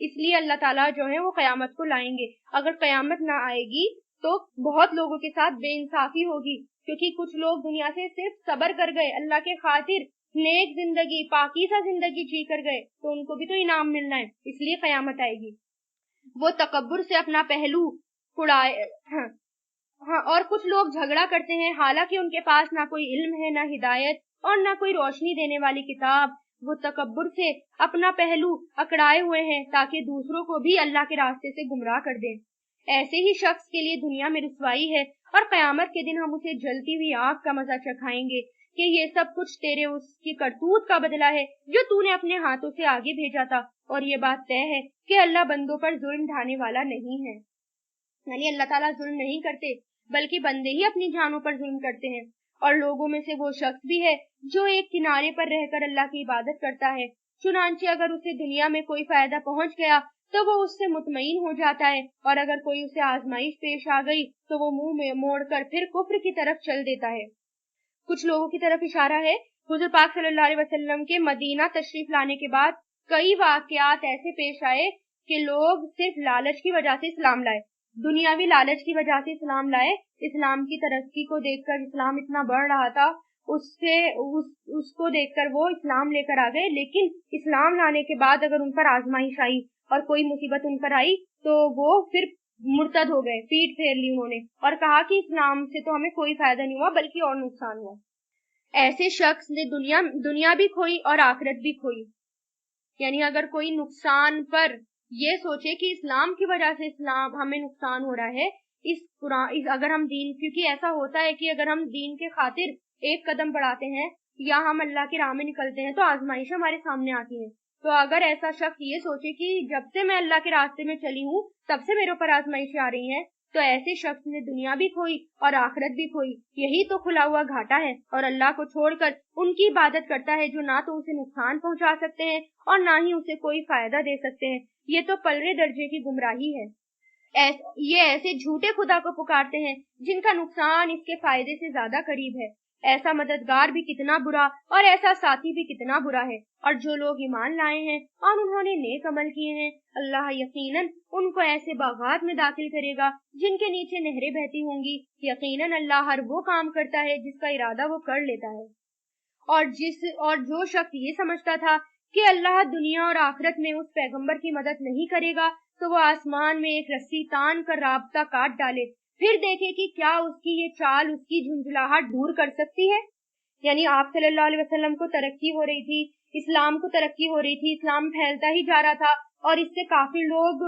اس لیے اللہ تعالیٰ جو ہے وہ قیامت کو لائیں گے. اگر قیامت نہ آئے گی تو بہت لوگوں کے ساتھ بے انصافی ہوگی، کیونکہ کچھ لوگ دنیا سے صرف صبر کر گئے، اللہ کے خاطر نیک زندگی، پاکیزہ زندگی جی کر گئے، تو ان کو بھی تو انعام ملنا ہے، اس لیے قیامت آئے گی. وہ تکبر سے اپنا پہلو اڑائے. اور کچھ لوگ جھگڑا کرتے ہیں حالانکہ ان کے پاس نہ کوئی علم ہے، نہ ہدایت اور نہ کوئی روشنی دینے والی کتاب. وہ تکبر سے اپنا پہلو اکڑائے ہوئے ہیں تاکہ دوسروں کو بھی اللہ کے راستے سے گمراہ کر دیں. ایسے ہی شخص کے لیے دنیا میں رسوائی ہے، اور قیامت کے دن ہم اسے جلتی ہوئی آگ کا مزہ چکھائیں گے کہ یہ سب کچھ تیرے اس کی کرتوت کا بدلہ ہے جو تو نے اپنے ہاتھوں سے آگے بھیجا تھا. اور یہ بات طے ہے کہ اللہ بندوں پر ظلم ڈھانے والا نہیں ہے. یعنی اللہ تعالیٰ ظلم نہیں کرتے، بلکہ بندے ہی اپنی جانوں پر ظلم کرتے ہیں. اور لوگوں میں سے وہ شخص بھی ہے جو ایک کنارے پر رہ کر اللہ کی عبادت کرتا ہے، چنانچہ اگر اسے دنیا میں کوئی فائدہ پہنچ گیا تو وہ اس سے مطمئن ہو جاتا ہے، اور اگر کوئی اسے آزمائش پیش آ گئی تو وہ منہ موڑ کر پھر کفر کی طرف چل دیتا ہے. کچھ لوگوں کی طرف اشارہ ہے. حضور پاک صلی اللہ علیہ وسلم کے مدینہ تشریف لانے کے بعد کئی واقعات ایسے پیش آئے کہ لوگ صرف لالچ کی وجہ سے اسلام لائے، دنیاوی لالچ کی وجہ سے اسلام لائے. اسلام کی ترقی کو دیکھ کر، اسلام اتنا بڑھ رہا تھا اس کو دیکھ کر وہ اسلام لے کر آ گئے، لیکن اسلام لانے کے بعد اگر ان پر آزمائش آئی اور کوئی مصیبت ان پر آئی تو وہ پھر مرتد ہو گئے، پیٹ پھیر لی انہوں نے اور کہا کہ اسلام سے تو ہمیں کوئی فائدہ نہیں ہوا بلکہ اور نقصان ہوا. ایسے شخص نے دنیا بھی کھوئی اور آخرت بھی کھوئی. یعنی اگر کوئی نقصان پر یہ سوچے کہ اسلام کی وجہ سے اسلام ہمیں نقصان ہو رہا ہے، اگر ہم دین، کیونکہ ایسا ہوتا ہے کہ اگر ہم دین کے خاطر ایک قدم بڑھاتے ہیں یا ہم اللہ کی راہ میں نکلتے ہیں تو آزمائش ہمارے سامنے آتی ہے. تو اگر ایسا شخص یہ سوچے کہ جب سے میں اللہ کے راستے میں چلی ہوں تب سے میرے اوپر آزمائشیں آ رہی ہیں، تو ایسے شخص نے دنیا بھی کھوئی اور آخرت بھی کھوئی. یہی تو کھلا ہوا گھاٹا ہے. اور اللہ کو چھوڑ کر ان کی عبادت کرتا ہے جو نہ تو اسے نقصان پہنچا سکتے ہیں اور نہ ہی اسے کوئی فائدہ دے سکتے ہیں. یہ تو پلرے درجے کی گمراہی ہے. یہ ایسے جھوٹے خدا کو پکارتے ہیں جن کا نقصان اس کے فائدے سے زیادہ قریب ہے. ایسا مددگار بھی کتنا برا اور ایسا ساتھی بھی کتنا برا ہے. اور جو لوگ ایمان لائے ہیں اور انہوں نے نیک عمل کیے ہیں، اللہ یقیناً ان کو ایسے باغات میں داخل کرے گا جن کے نیچے نہریں بہتی ہوں گی. یقیناً اللہ ہر وہ کام کرتا ہے جس کا ارادہ وہ کر لیتا ہے. اور جو شخص یہ سمجھتا تھا کہ اللہ دنیا اور آخرت میں اس پیغمبر کی مدد نہیں کرے گا تو وہ آسمان میں ایک رسی تان کر رابطہ کاٹ ڈالے، پھر دیکھے کہ کیا اس کی یہ چال اس کی جھنجھلاہٹ دور کر سکتی ہے. یعنی آپ صلی اللہ علیہ وسلم کو ترقی ہو رہی تھی، اسلام کو ترقی ہو رہی تھی، اسلام پھیلتا ہی جا رہا تھا اور اس سے کافی لوگ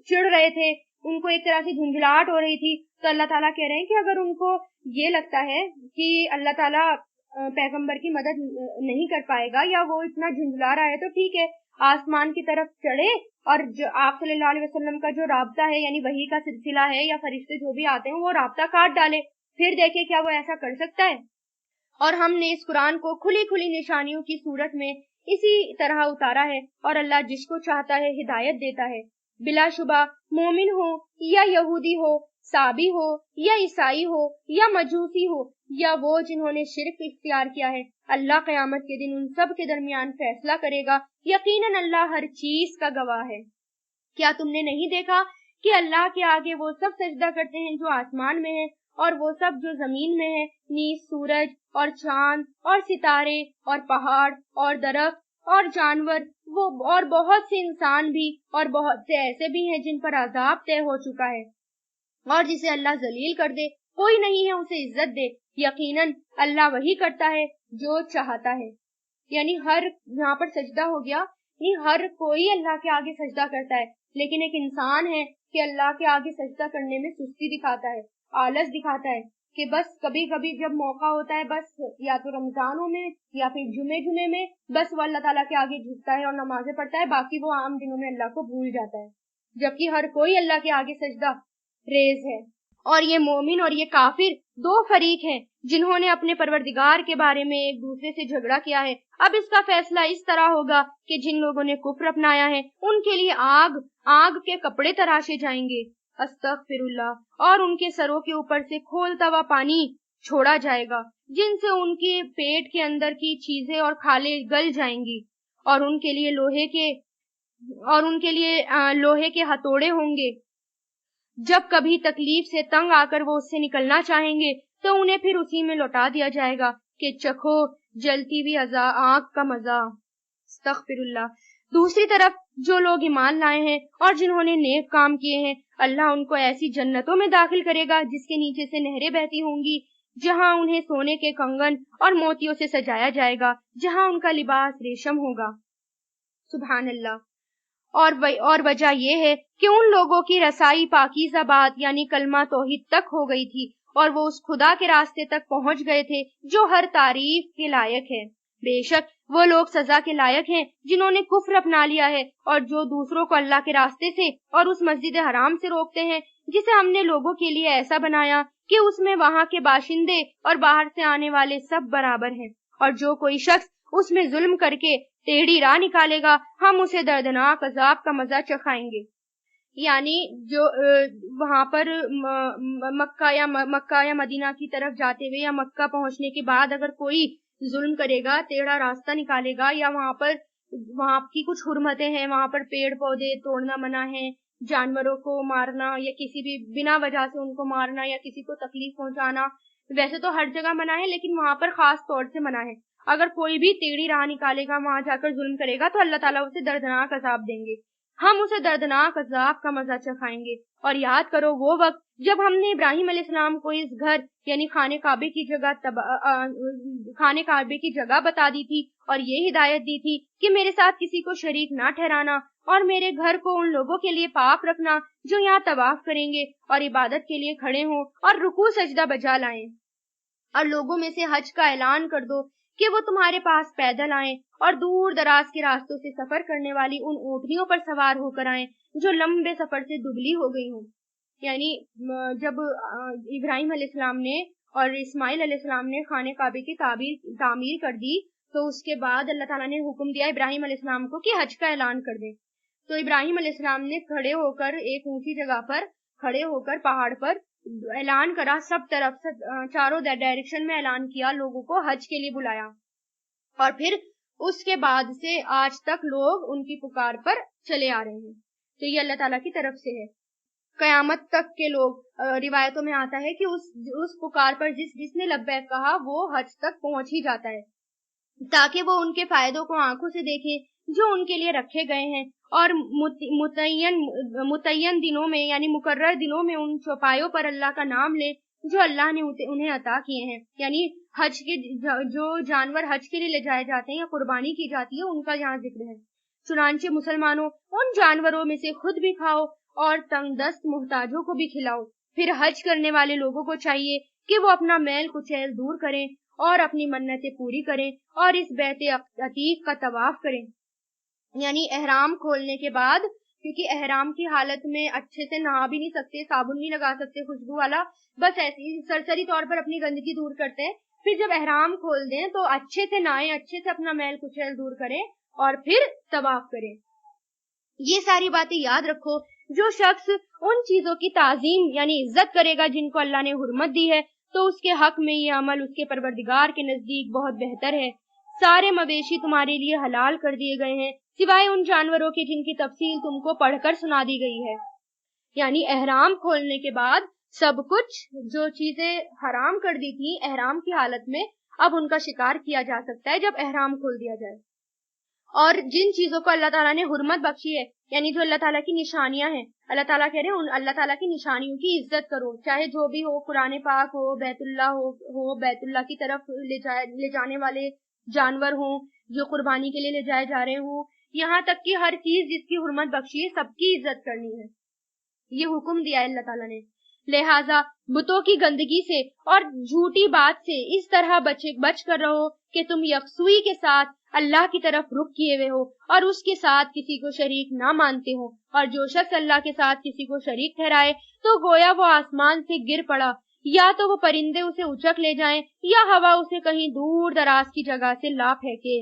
چڑھ رہے تھے، ان کو ایک طرح سے جھنجھلاہٹ ہو رہی تھی. تو اللہ تعالیٰ کہہ رہے ہیں کہ اگر ان کو یہ لگتا ہے کہ اللہ تعالیٰ پیغمبر کی مدد نہیں کر پائے گا یا وہ اتنا جھنجھلا رہا ہے تو ٹھیک ہے، آسمان کی طرف چڑھے اور جو آپ صلی اللہ علیہ وسلم کا جو رابطہ ہے یعنی وحی کا سلسلہ ہے یا فرشتے جو بھی آتے ہیں وہ رابطہ کاٹ ڈالے، پھر دیکھے کیا وہ ایسا کر سکتا ہے. اور ہم نے اس قرآن کو کھلی کھلی نشانیوں کی صورت میں اسی طرح اتارا ہے، اور اللہ جس کو چاہتا ہے ہدایت دیتا ہے. بلا شبہ مومن ہو یا یہودی ہو، صابی ہو یا عیسائی ہو یا مجوسی ہو یا وہ جنہوں نے شرک اختیار کیا ہے، اللہ قیامت کے دن ان سب کے درمیان فیصلہ کرے گا. یقیناً اللہ ہر چیز کا گواہ ہے. کیا تم نے نہیں دیکھا کہ اللہ کے آگے وہ سب سجدہ کرتے ہیں جو آسمان میں ہیں اور وہ سب جو زمین میں ہیں، نیز سورج اور چاند اور ستارے اور پہاڑ اور درخت اور جانور، وہ اور بہت سے انسان بھی اور بہت سے ایسے بھی ہیں جن پر عذاب طے ہو چکا ہے. اور جسے اللہ ذلیل کر دے کوئی نہیں ہے اسے عزت دے. یقیناً اللہ وہی کرتا ہے جو چاہتا ہے. یعنی ہر یہاں پر سجدہ ہو گیا، یعنی ہر کوئی اللہ کے آگے سجدہ کرتا ہے، لیکن ایک انسان ہے کہ اللہ کے آگے سجدہ کرنے میں سستی دکھاتا ہے، آلس دکھاتا ہے کہ بس کبھی کبھی جب موقع ہوتا ہے بس یا تو رمضانوں میں یا پھر جمعے میں بس وہ اللہ تعالیٰ کے آگے جھکتا ہے اور نمازیں پڑھتا ہے، باقی وہ عام دنوں میں اللہ کو بھول جاتا ہے. جبکہ ہر کوئی اللہ کے آگے سجدہ ریز ہے. اور یہ مومن اور یہ کافر دو فریق ہیں جنہوں نے اپنے پروردگار کے بارے میں ایک دوسرے سے جھگڑا کیا ہے. اب اس کا فیصلہ اس طرح ہوگا کہ جن لوگوں نے کفر اپنایا ہے ان کے لیے آگ کے کپڑے تراشے جائیں گے، استغفر اللہ، اور ان کے سروں کے اوپر سے کھولتا ہوا پانی چھوڑا جائے گا جن سے ان کے پیٹ کے اندر کی چیزیں اور کھالیں گل جائیں گی، اور ان کے لیے لوہے کے اور ان کے لیے لوہے کے ہتھوڑے ہوں گے. جب کبھی تکلیف سے تنگ آ کر وہ اس سے نکلنا چاہیں گے تو انہیں پھر اسی میں لوٹا دیا جائے گا کہ چکھو جلتی ہوئی آنکھ کا مزہ. استغفر اللہ. دوسری طرف جو لوگ ایمان لائے ہیں اور جنہوں نے نیک کام کیے ہیں، اللہ ان کو ایسی جنتوں میں داخل کرے گا جس کے نیچے سے نہریں بہتی ہوں گی، جہاں انہیں سونے کے کنگن اور موتیوں سے سجایا جائے گا، جہاں ان کا لباس ریشم ہوگا. سبحان اللہ. اور وجہ یہ ہے کہ ان لوگوں کی رسائی پاکیزہ بات یعنی کلمہ توحید تک ہو گئی تھی، اور وہ اس خدا کے راستے تک پہنچ گئے تھے جو ہر تعریف کے لائق ہے. بے شک وہ لوگ سزا کے لائق ہیں جنہوں نے کفر اپنا لیا ہے اور جو دوسروں کو اللہ کے راستے سے اور اس مسجد حرام سے روکتے ہیں جسے ہم نے لوگوں کے لیے ایسا بنایا کہ اس میں وہاں کے باشندے اور باہر سے آنے والے سب برابر ہیں. اور جو کوئی شخص اس میں ظلم کر کے ٹیڑھی راہ نکالے گا ہم اسے دردناک عذاب کا مزہ چکھائیں گے. یعنی جو وہاں پر مکہ یا مدینہ کی طرف جاتے ہوئے یا مکہ پہنچنے کے بعد اگر کوئی ظلم کرے گا، ٹیڑھا راستہ نکالے گا، یا وہاں کی کچھ حرمتیں ہیں، وہاں پر پیڑ پودے توڑنا منع ہے، جانوروں کو مارنا یا کسی بھی بنا وجہ سے ان کو مارنا یا کسی کو تکلیف پہنچانا ویسے تو ہر جگہ منع ہے، لیکن وہاں پر خاص طور سے منع ہے. اگر کوئی بھی ٹیڑھی راہ نکالے گا، وہاں جا کر ظلم کرے گا تو اللہ تعالیٰ اسے دردناک عذاب دیں گے. ہم اسے دردناک عذاب کا مزہ چکھائیں گے. اور یاد کرو وہ وقت جب ہم نے ابراہیم علیہ السلام کو اس گھر یعنی خانہ کعبے کی جگہ بتا دی تھی اور یہ ہدایت دی تھی کہ میرے ساتھ کسی کو شریک نہ ٹھہرانا اور میرے گھر کو ان لوگوں کے لیے پاک رکھنا جو یہاں طواف کریں گے اور عبادت کے لیے کھڑے ہوں اور رکوع سجدہ بجا لائیں. اور لوگوں میں سے حج کا اعلان کر دو کہ وہ تمہارے پاس پیدل آئیں اور دور دراز کے راستوں سے سفر کرنے والی ان اونٹنیوں پر سوار ہو کر آئیں جو لمبے سفر سے دبلی ہو گئی ہوں. یعنی جب ابراہیم علیہ السلام نے اور اسماعیل علیہ السلام نے خانہ کعبے کی تعمیر کر دی تو اس کے بعد اللہ تعالیٰ نے حکم دیا ابراہیم علیہ السلام کو کہ حج کا اعلان کر دیں. تو ابراہیم علیہ السلام نے کھڑے ہو کر ایک اونچی جگہ پر کھڑے ہو کر پہاڑ پر اعلان کرا، سب طرف سے چاروں ڈائریکشن میں اعلان کیا، لوگوں کو حج کے لیے بلایا. اور پھر اس کے بعد سے آج تک لوگ ان کی پکار پر چلے آ رہے ہیں. تو یہ اللہ تعالیٰ کی طرف سے ہے. قیامت تک کے لوگ روایتوں میں آتا ہے کہ اس پکار پر جس نے لبیک کہا وہ حج تک پہنچ ہی جاتا ہے، تاکہ وہ ان کے فائدوں کو آنکھوں سے دیکھیں جو ان کے لیے رکھے گئے ہیں اور متعین دنوں میں یعنی مقرر دنوں میں ان چوپایوں پر اللہ کا نام لیں جو اللہ نے انہیں عطا کیے ہیں. یعنی حج کے جو جانور حج کے لیے لے جائے جاتے ہیں یا قربانی کی جاتی ہے ان کا یہاں ذکر ہے. چنانچہ مسلمانوں ان جانوروں میں سے خود بھی کھاؤ اور تنگ دست محتاجوں کو بھی کھلاؤ. پھر حج کرنے والے لوگوں کو چاہیے کہ وہ اپنا میل کچیل دور کریں اور اپنی منتیں پوری کریں اور اس بیت عتیق کا طواف کریں. یعنی احرام کھولنے کے بعد، کیونکہ احرام کی حالت میں اچھے سے نہا بھی نہیں سکتے، صابن نہیں لگا سکتے خوشبو والا، بس ایسے ہی سرسری طور پر اپنی گندگی دور کرتے ہیں. پھر جب احرام کھول دیں تو اچھے سے نہائیں، اچھے سے اپنا میل کچیل دور کریں اور پھر طواف کریں. یہ ساری باتیں یاد رکھو. جو شخص ان چیزوں کی تعظیم یعنی عزت کرے گا جن کو اللہ نے حرمت دی ہے تو اس کے حق میں یہ عمل اس کے پروردگار کے نزدیک بہت بہتر ہے. سارے مویشی تمہارے لیے حلال کر دیے گئے ہیں سوائے ان جانوروں کے جن کی تفصیل تم کو پڑھ کر سنا دی گئی ہے. یعنی احرام کھولنے کے بعد سب کچھ جو چیزیں حرام کر دی تھی احرام کی حالت میں اب ان کا شکار کیا جا سکتا ہے جب احرام کھول دیا جائے. اور جن چیزوں کو اللہ تعالیٰ نے حرمت بخشی ہے یعنی جو اللہ تعالیٰ کی نشانیاں ہیں، اللہ تعالیٰ کہہ رہے ہیں اللہ تعالیٰ کی نشانیوں کی عزت کرو، چاہے جو بھی ہو، قرآن پاک ہو، بیت اللہ ہو بیت اللہ کی طرف لے جانے والے جانور ہوں جو قربانی کے لیے لے جائے جا رہے ہوں، یہاں تک کہ ہر چیز جس کی حرمت بخشی ہے سب کی عزت کرنی ہے. یہ حکم دیا ہے اللہ تعالیٰ نے. لہٰذا بتوں کی گندگی سے اور جھوٹی بات سے اس طرح بچ کر رہو کہ تم یکسوئی کے ساتھ اللہ کی طرف رخ کیے ہوئے ہو اور اس کے ساتھ کسی کو شریک نہ مانتے ہو. اور جو شخص اللہ کے ساتھ کسی کو شریک ٹھہرائے تو گویا وہ آسمان سے گر پڑا، یا تو وہ پرندے اسے اچک لے جائیں یا ہوا اسے کہیں دور دراز کی جگہ سے لا پھینکے.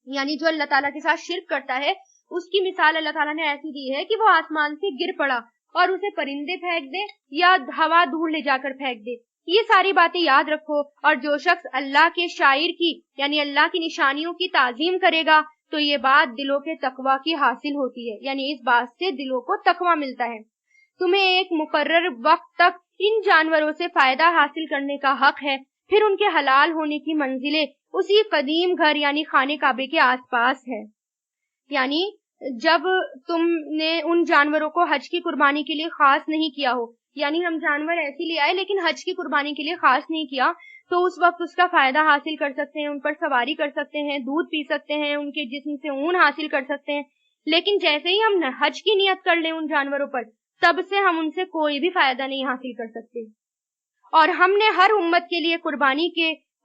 یعنی جو اللہ تعالیٰ کے ساتھ شرک کرتا ہے اس کی مثال اللہ تعالیٰ نے ایسی دی ہے کہ وہ آسمان سے گر پڑا اور اسے پرندے پھینک دے یا ہوا دور لے جا کر پھینک دے. یہ ساری باتیں یاد رکھو. اور جو شخص اللہ کے شاعر کی یعنی اللہ کی نشانیوں کی تعظیم کرے گا تو یہ بات دلوں کے تقوی کی حاصل ہوتی ہے، یعنی اس بات سے دلوں کو تقوی ملتا ہے۔ تمہیں ایک مقرر وقت تک ان جانوروں سے فائدہ حاصل کرنے کا حق ہے، پھر ان کے حلال ہونے کی منزلیں اسی قدیم گھر یعنی خانے کعبے کے آس پاس ہے۔ یعنی جب تم نے ان جانوروں کو حج کی قربانی کے لیے خاص نہیں کیا ہو، یعنی ہم جانور ایسے لے آئے لیکن حج کی قربانی کے لیے خاص نہیں کیا، تو اس وقت اس کا فائدہ حاصل کر سکتے ہیں، ان پر سواری کر سکتے ہیں، دودھ پی سکتے ہیں، ان کے جسم سے اون حاصل کر سکتے ہیں۔ لیکن جیسے ہی ہم حج کی نیت کر لیں ان جانوروں پر، تب سے ہم ان سے کوئی بھی فائدہ نہیں حاصل کر سکتے۔ اور ہم نے ہر امت کے لیے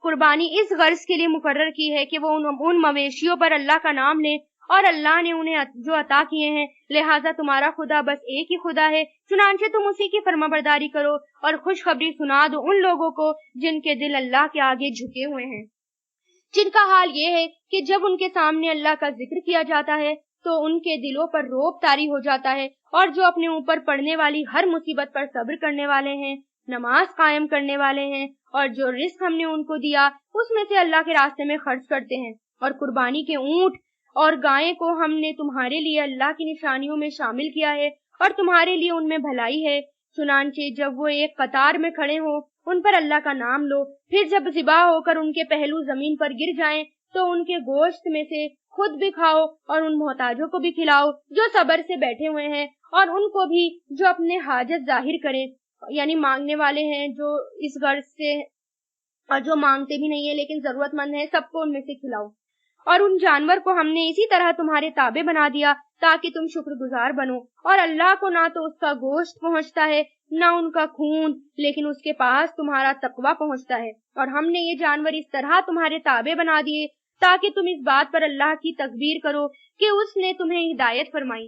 قربانی اس غرض کے لیے مقرر کی ہے کہ وہ ان مویشیوں پر اللہ کا نام لیں، اور اللہ نے انہیں جو عطا کیے ہیں، لہٰذا تمہارا خدا بس ایک ہی خدا ہے، چنانچہ تم اسی کی فرما برداری کرو اور خوشخبری سنا دو ان لوگوں کو جن کے دل اللہ کے آگے جھکے ہوئے ہیں، جن کا حال یہ ہے کہ جب ان کے سامنے اللہ کا ذکر کیا جاتا ہے تو ان کے دلوں پر رعب طاری ہو جاتا ہے، اور جو اپنے اوپر پڑنے والی ہر مصیبت پر صبر کرنے والے ہیں، نماز قائم کرنے والے ہیں، اور جو رزق ہم نے ان کو دیا اس میں سے اللہ کے راستے میں خرچ کرتے ہیں۔ اور قربانی کے اونٹ اور گائیں کو ہم نے تمہارے لیے اللہ کی نشانیوں میں شامل کیا ہے، اور تمہارے لیے ان میں بھلائی ہے، چنانچہ جب وہ ایک قطار میں کھڑے ہوں ان پر اللہ کا نام لو، پھر جب ذبح ہو کر ان کے پہلو زمین پر گر جائیں تو ان کے گوشت میں سے خود بھی کھاؤ اور ان محتاجوں کو بھی کھلاؤ جو صبر سے بیٹھے ہوئے ہیں، اور ان کو بھی جو اپنے حاجت ظاہر کریں، یعنی مانگنے والے ہیں جو اس غرض سے، اور جو مانگتے بھی نہیں ہیں لیکن ضرورت مند ہیں، سب کو ان میں سے کھلاؤ۔ اور ان جانور کو ہم نے اسی طرح تمہارے تابع بنا دیا تاکہ تم شکر گزار بنو، اور اللہ کو نہ تو اس کا گوشت پہنچتا ہے نہ ان کا خون، لیکن اس کے پاس تمہارا تقوی پہنچتا ہے۔ اور ہم نے یہ جانور اس طرح تمہارے تابع بنا دیے تاکہ تم اس بات پر اللہ کی تکبیر کرو کہ اس نے تمہیں ہدایت فرمائی،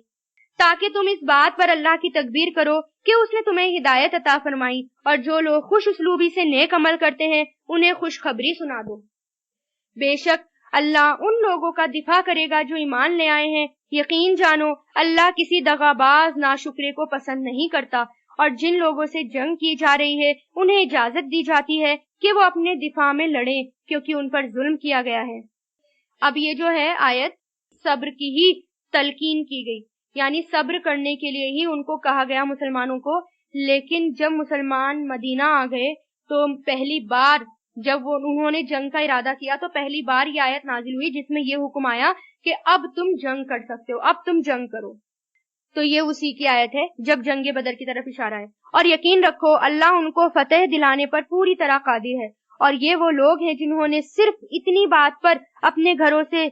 عطا فرمائی، اور جو لوگ خوش اسلوبی سے نیک عمل کرتے ہیں انہیں خوشخبری سنا دو۔ بے شک اللہ ان لوگوں کا دفاع کرے گا جو ایمان لے آئے ہیں، یقین جانو اللہ کسی دغاباز ناشکرے کو پسند نہیں کرتا۔ اور جن لوگوں سے جنگ کی جا رہی ہے انہیں اجازت دی جاتی ہے کہ وہ اپنے دفاع میں لڑیں کیونکہ ان پر ظلم کیا گیا ہے۔ اب یہ جو ہے آیت صبر کی ہی تلقین کی گئی، یعنی صبر کرنے کے لیے ہی ان کو کہا گیا مسلمانوں کو۔ لیکن جب مسلمان مدینہ آ گئے تو پہلی بار جب انہوں نے جنگ کا ارادہ کیا تو پہلی بار یہ آیت نازل ہوئی جس میں یہ حکم آیا کہ اب تم جنگ کر سکتے ہو، اب تم جنگ کرو۔ تو یہ اسی کی آیت ہے جب جنگ بدر کی طرف اشارہ ہے۔ اور یقین رکھو اللہ ان کو فتح دلانے پر پوری طرح قادر ہے، اور یہ وہ لوگ ہیں جنہوں نے صرف اتنی بات پر اپنے گھروں سے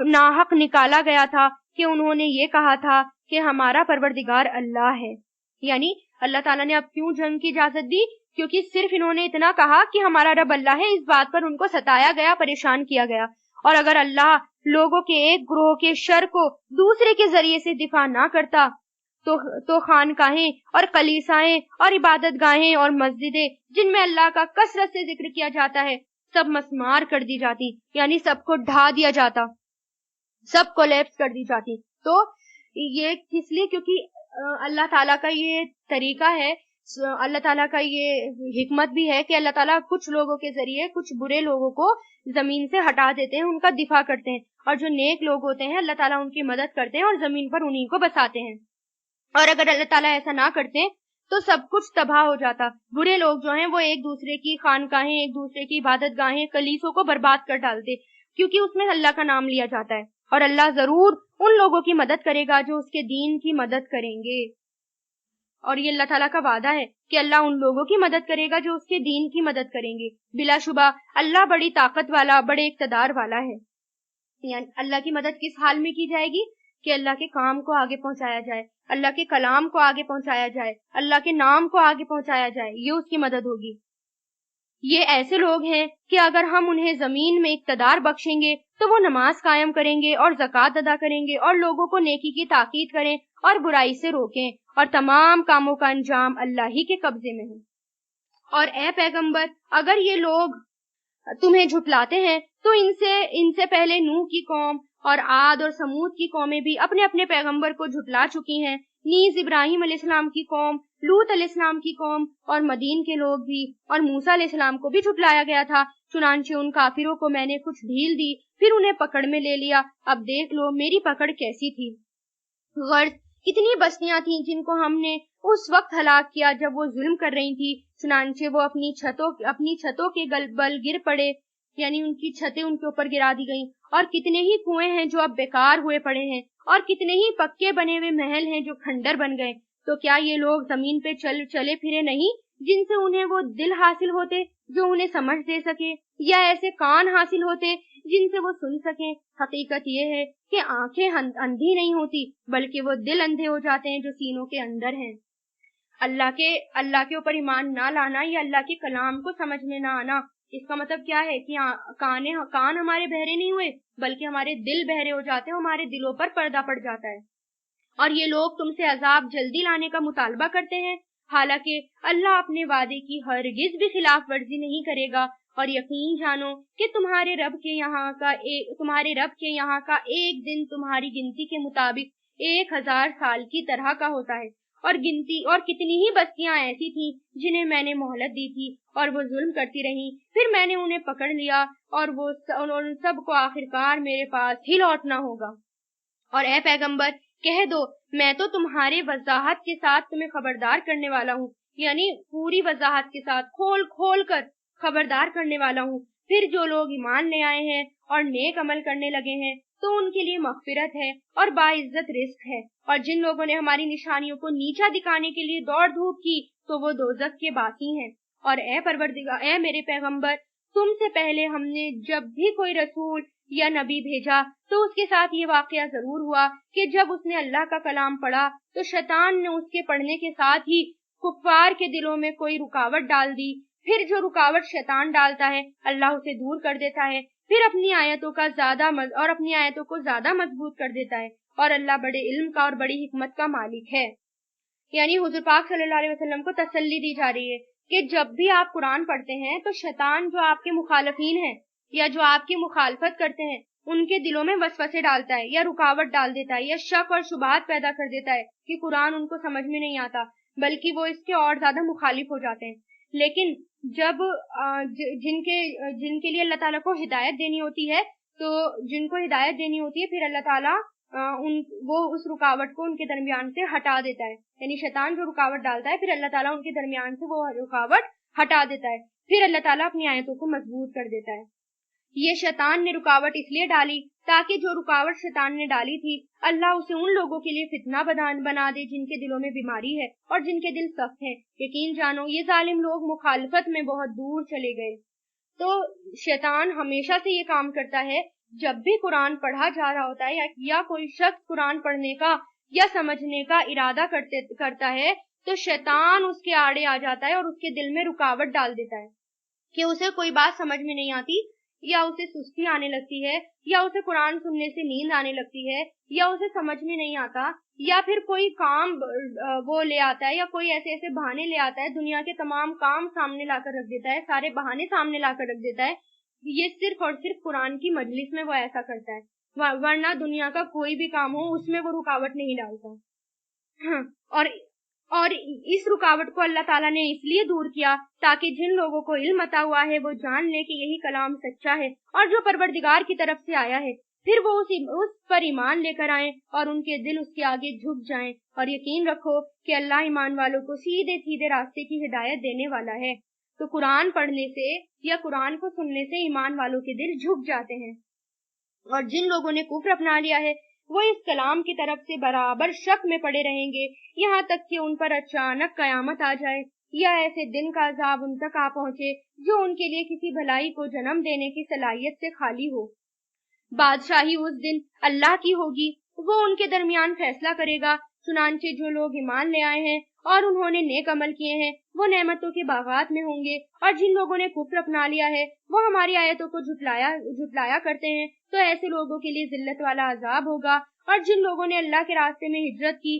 ناحق نکالا گیا تھا کہ انہوں نے یہ کہا تھا کہ ہمارا پروردگار اللہ ہے۔ یعنی اللہ تعالیٰ نے اب کیوں جنگ کی اجازت دی؟ کیونکہ صرف انہوں نے اتنا کہا کہ ہمارا رب اللہ ہے، اس بات پر ان کو ستایا گیا، پریشان کیا گیا۔ اور اگر اللہ لوگوں کے ایک گروہ کے شر کو دوسرے کے ذریعے سے دفاع نہ کرتا تو خانقاہیں اور کلیسائیں اور عبادت گاہیں اور مسجدیں جن میں اللہ کا کثرت سے ذکر کیا جاتا ہے سب مسمار کر دی جاتی، یعنی سب کو ڈھا دیا جاتا، سب کولیپس کر دی جاتی۔ تو یہ کس لیے؟ کیونکہ اللہ تعالیٰ کا یہ طریقہ ہے، اللہ تعالیٰ کا یہ حکمت بھی ہے کہ اللہ تعالیٰ کچھ لوگوں کے ذریعے کچھ برے لوگوں کو زمین سے ہٹا دیتے ہیں، ان کا دفاع کرتے ہیں، اور جو نیک لوگ ہوتے ہیں اللہ تعالیٰ ان کی مدد کرتے ہیں اور زمین پر انہیں کو بساتے ہیں۔ اور اگر اللہ تعالیٰ ایسا نہ کرتے تو سب کچھ تباہ ہو جاتا۔ برے لوگ جو ہیں وہ ایک دوسرے کی خانقاہیں، ایک دوسرے کی عبادت گاہیں، کلیسوں کو برباد کر ڈالتے، کیونکہ اس میں اللہ کا نام لیا جاتا ہے۔ اور اللہ ضرور ان لوگوں کی مدد کرے گا جو اس کے دین کی مدد کریں گے، اور یہ اللہ تعالیٰ کا وعدہ ہے کہ اللہ ان لوگوں کی مدد کرے گا جو اس کے دین کی مدد کریں گے۔ بلا شبہ اللہ بڑی طاقت والا، بڑے اقتدار والا ہے۔ یعنی اللہ کی مدد کس حال میں کی جائے گی؟ کہ اللہ کے کام کو آگے پہنچایا جائے، اللہ کے کلام کو آگے پہنچایا جائے، اللہ کے نام کو آگے پہنچایا جائے، یہ اس کی مدد ہوگی۔ یہ ایسے لوگ ہیں کہ اگر ہم انہیں زمین میں اقتدار بخشیں گے تو وہ نماز قائم کریں گے اور زکوٰۃ ادا کریں گے اور لوگوں کو نیکی کی تاکید کریں اور برائی سے روکیں، اور تمام کاموں کا انجام اللہ ہی کے قبضے میں ہے۔ اور اے پیغمبر، اگر یہ لوگ تمہیں جھٹلاتے ہیں تو ان سے پہلے نوح کی قوم اور عاد اور سمود کی قومیں بھی اپنے اپنے پیغمبر کو جھٹلا چکی ہیں، نیز ابراہیم علیہ السلام کی قوم، لوط علیہ السلام کی قوم اور مدین کے لوگ بھی اور موسیٰ علیہ السلام کو بھی جھٹلایا گیا تھا۔ چنانچہ ان کافروں کو میں نے کچھ ڈھیل دی، پھر انہیں پکڑ میں لے لیا۔ اب دیکھ لو میری پکڑ کیسی تھی۔ غرض کتنی بستیاں تھیں جن کو ہم نے اس وقت ہلاک کیا جب وہ ظلم کر رہی تھی، چنانچہ وہ اپنی چھتوں کے بل گر پڑے، یعنی ان کی چھتیں ان کے اوپر گرا دی گئیں۔ اور کتنے ہی کنویں ہیں جو اب بیکار ہوئے پڑے ہیں، اور کتنے ہی پکے بنے ہوئے محل ہیں جو کھنڈر بن گئے۔ تو کیا یہ لوگ زمین پہ چلے پھرے نہیں جن سے انہیں وہ دل حاصل ہوتے جو انہیں سمجھ دے سکے، یا ایسے کان حاصل ہوتے جن سے وہ سن سکیں؟ حقیقت یہ ہے کہ آنکھیں اندھی نہیں ہوتی بلکہ وہ دل اندھے ہو جاتے ہیں جو سینوں کے اندر ہیں۔ اللہ کے اوپر ایمان نہ لانا یا اللہ کے کلام کو سمجھ میں نہ آنا، اس کا مطلب کیا ہے کہ کان ہمارے بہرے نہیں ہوئے بلکہ ہمارے دل بہرے ہو جاتے ہیں، ہمارے دلوں پر پردہ پڑ جاتا ہے۔ اور یہ لوگ تم سے عذاب جلدی لانے کا مطالبہ کرتے ہیں، حالانکہ اللہ اپنے وعدے کی ہرگز بھی خلاف ورزی نہیں کرے گا۔ اور یقین جانو کہ تمہارے رب کے یہاں کا ایک دن تمہاری گنتی کے مطابق 1000 سال کی طرح کا ہوتا ہے۔ اور کتنی ہی بستیاں ایسی تھیں جنہیں میں نے مہلت دی تھی اور وہ ظلم کرتی رہیں، پھر میں نے انہیں پکڑ لیا اور ان سب کو آخرکار میرے پاس ہی لوٹنا ہوگا۔ اور اے پیغمبر کہہ دو میں تو تمہارے وضاحت کے ساتھ تمہیں خبردار کرنے والا ہوں، یعنی پوری وضاحت کے ساتھ کھول کر خبردار کرنے والا ہوں۔ پھر جو لوگ ایمان لے آئے ہیں اور نیک عمل کرنے لگے ہیں تو ان کے لیے مغفرت ہے اور باعزت رزق ہے، اور جن لوگوں نے ہماری نشانیوں کو نیچا دکھانے کے لیے دوڑ دھوپ کی تو وہ دوزخ کے باقی ہیں۔ اور اے میرے پیغمبر، تم سے پہلے ہم نے جب بھی کوئی رسول یا نبی بھیجا تو اس کے ساتھ یہ واقعہ ضرور ہوا کہ جب اس نے اللہ کا کلام پڑھا تو شیطان نے اس کے پڑھنے کے ساتھ ہی کفار کے دلوں میں کوئی رکاوٹ ڈال دی۔ پھر جو رکاوٹ شیطان ڈالتا ہے اللہ اسے دور کر دیتا ہے، پھر اپنی آیتوں کو زیادہ مضبوط کر دیتا ہے، اور اللہ بڑے علم کا اور بڑی حکمت کا مالک ہے۔ یعنی حضور پاک صلی اللہ علیہ وسلم کو تسلی دی جا رہی ہے کہ جب بھی آپ قرآن پڑھتے ہیں تو شیطان جو آپ کے مخالفین ہیں یا جو آپ کی مخالفت کرتے ہیں ان کے دلوں میں وسوسے ڈالتا ہے یا رکاوٹ ڈال دیتا ہے یا شک اور شبہات پیدا کر دیتا ہے کہ قرآن ان کو سمجھ میں نہیں آتا، بلکہ وہ اس کے اور زیادہ مخالف ہو جاتے ہیں۔ لیکن جب جن کے لیے اللہ تعالیٰ کو ہدایت دینی ہوتی ہے پھر اللہ تعالیٰ وہ اس رکاوٹ کو ان کے درمیان سے ہٹا دیتا ہے، یعنی شیطان جو رکاوٹ ڈالتا ہے پھر اللہ تعالیٰ ان کے درمیان سے وہ رکاوٹ ہٹا دیتا ہے، پھر اللہ تعالیٰ اپنی آیتوں کو مضبوط کر دیتا ہے۔ یہ شیطان نے رکاوٹ اس لیے ڈالی تاکہ جو رکاوٹ شیطان نے ڈالی تھی اللہ اسے ان لوگوں کے لیے فتنہ بنا دے جن کے دلوں میں بیماری ہے اور جن کے دل سخت ہیں۔ یقین جانو یہ ظالم لوگ مخالفت میں بہت دور چلے گئے۔ تو شیطان ہمیشہ سے یہ کام کرتا ہے، جب بھی قرآن پڑھا جا رہا ہوتا ہے یا کوئی شخص قرآن پڑھنے کا یا سمجھنے کا ارادہ کرتا ہے تو شیطان اس کے آڑے آ جاتا ہے اور اس کے دل میں رکاوٹ ڈال دیتا ہے کہ اسے کوئی بات سمجھ میں نہیں آتی، یا اسے سستی آنے لگتی ہے، یا اسے قرآن سننے سے نیند آنے لگتی ہے، یا اسے سمجھ میں نہیں آتا، یا پھر کوئی کام وہ لے آتا ہے یا کوئی ایسے بہانے لے آتا ہے، دنیا کے تمام کام سامنے لا کر رکھ دیتا ہے، سارے بہانے سامنے لا کر رکھ دیتا ہے۔ یہ صرف اور صرف قرآن کی مجلس میں وہ ایسا کرتا ہے، ورنہ دنیا کا کوئی بھی کام ہو اس میں وہ رکاوٹ نہیں ڈالتا۔ اور اس رکاوٹ کو اللہ تعالیٰ نے اس لیے دور کیا تاکہ جن لوگوں کو علم عطا ہوا ہے وہ جان لیں کہ یہی کلام سچا ہے اور جو پروردگار کی طرف سے آیا ہے، پھر وہ اس پر ایمان لے کر آئیں اور ان کے دل اس کے آگے جھک جائیں۔ اور یقین رکھو کہ اللہ ایمان والوں کو سیدھے سیدھے راستے کی ہدایت دینے والا ہے۔ تو قرآن پڑھنے سے یا قرآن کو سننے سے ایمان والوں کے دل جھک جاتے ہیں، اور جن لوگوں نے کفر اپنا لیا ہے وہ اس کلام کی طرف سے برابر شک میں پڑے رہیں گے یہاں تک کہ ان پر اچانک قیامت آ جائے یا ایسے دن کا عذاب ان تک آ پہنچے جو ان کے لیے کسی بھلائی کو جنم دینے کی صلاحیت سے خالی ہو۔ بادشاہی اس دن اللہ کی ہوگی، وہ ان کے درمیان فیصلہ کرے گا۔ چنانچہ جو لوگ ایمان لے آئے ہیں اور انہوں نے نیک عمل کیے ہیں وہ نعمتوں کے باغات میں ہوں گے، اور جن لوگوں نے کفر اپنا لیا ہے وہ ہماری آیتوں کو جھٹلایا کرتے ہیں تو ایسے لوگوں کے لیے ذلت والا عذاب ہوگا۔ اور جن لوگوں نے اللہ کے راستے میں ہجرت کی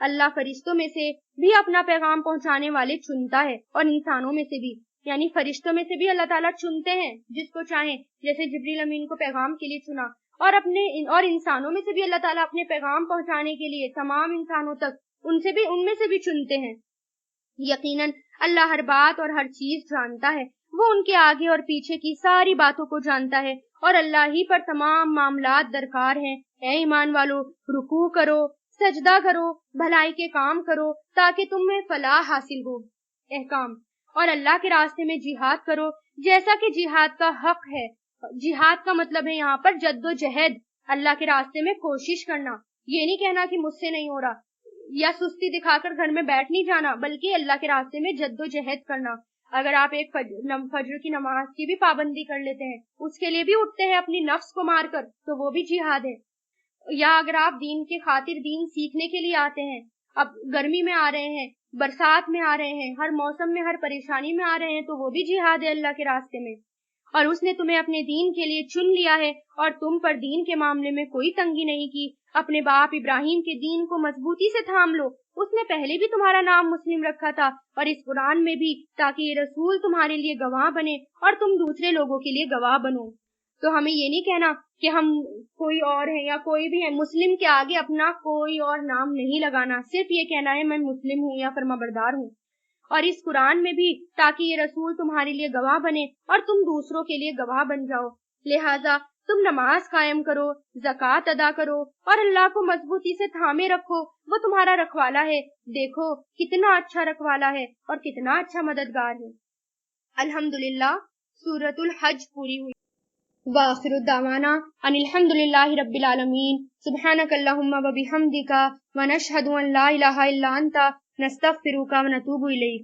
اللہ فرشتوں میں سے بھی اپنا پیغام پہنچانے والے چنتا ہے اور انسانوں میں سے بھی، یعنی فرشتوں میں سے بھی اللہ تعالیٰ چنتے ہیں جس کو چاہیں، جیسے جبریل امین کو پیغام کے لیے چنا، اور انسانوں میں سے بھی اللہ تعالیٰ اپنے پیغام پہنچانے کے لیے تمام انسانوں تک ان میں سے بھی چنتے ہیں۔ یقیناً اللہ ہر بات اور ہر چیز جانتا ہے، وہ ان کے آگے اور پیچھے کی ساری باتوں کو جانتا ہے، اور اللہ ہی پر تمام معاملات درکار ہیں۔ اے ایمان والو، رکوع کرو، سجدہ کرو، بھلائی کے کام کرو تاکہ تمہیں فلاح حاصل ہو۔ احکام، اور اللہ کے راستے میں جہاد کرو جیسا کہ جہاد کا حق ہے۔ جہاد کا مطلب ہے یہاں پر جد و جہد، اللہ کے راستے میں کوشش کرنا، یہ نہیں کہنا کہ مجھ سے نہیں ہو رہا یا سستی دکھا کر گھر میں بیٹھ نہیں جانا، بلکہ اللہ کے راستے میں جد و جہد کرنا۔ اگر آپ ایک فجر کی نماز کی بھی پابندی کر لیتے ہیں، اس کے لیے بھی اٹھتے ہیں اپنی نفس کو مار کر، تو وہ بھی جہاد ہے۔ یا اگر آپ دین کے خاطر دین سیکھنے کے لیے آتے ہیں، اب گرمی میں آ رہے ہیں، برسات میں آ رہے ہیں، ہر موسم میں ہر پریشانی میں آ رہے ہیں، تو وہ بھی جہاد ہے اللہ کے راستے میں۔ اور اس نے تمہیں اپنے دین کے لیے چن لیا ہے اور تم پر دین کے معاملے میں کوئی تنگی نہیں کی۔ اپنے باپ ابراہیم کے دین کو مضبوطی سے تھام لو، اس نے پہلے بھی تمہارا نام مسلم رکھا تھا اور اس قرآن میں بھی، تاکہ یہ رسول تمہارے لیے گواہ بنے اور تم دوسرے لوگوں کے لیے گواہ بنو۔ تو ہمیں یہ نہیں کہنا کہ ہم کوئی اور ہیں یا کوئی بھی ہے، مسلم کے آگے اپنا کوئی اور نام نہیں لگانا، صرف یہ کہنا ہے میں مسلم ہوں یا فرمانبردار ہوں۔ اور اس قرآن میں بھی تاکہ یہ رسول تمہارے لیے گواہ بنے اور تم دوسروں کے لیے گواہ بن جاؤ، لہٰذا تم نماز قائم کرو، زکوٰۃ ادا کرو اور اللہ کو مضبوطی سے تھامے رکھو، وہ تمہارا رکھوالا ہے، دیکھو کتنا اچھا رکھوالا ہے اور کتنا اچھا مددگار ہے۔ الحمدللہ، سورۃ الحج پوری ہوئی۔ وآخر دعوانا ان الحمدللہ رب العالمین، سبحانک اللہم و بحمدک ونشہد ان لا الہ الا انت نستغفرک ونتوب الیک۔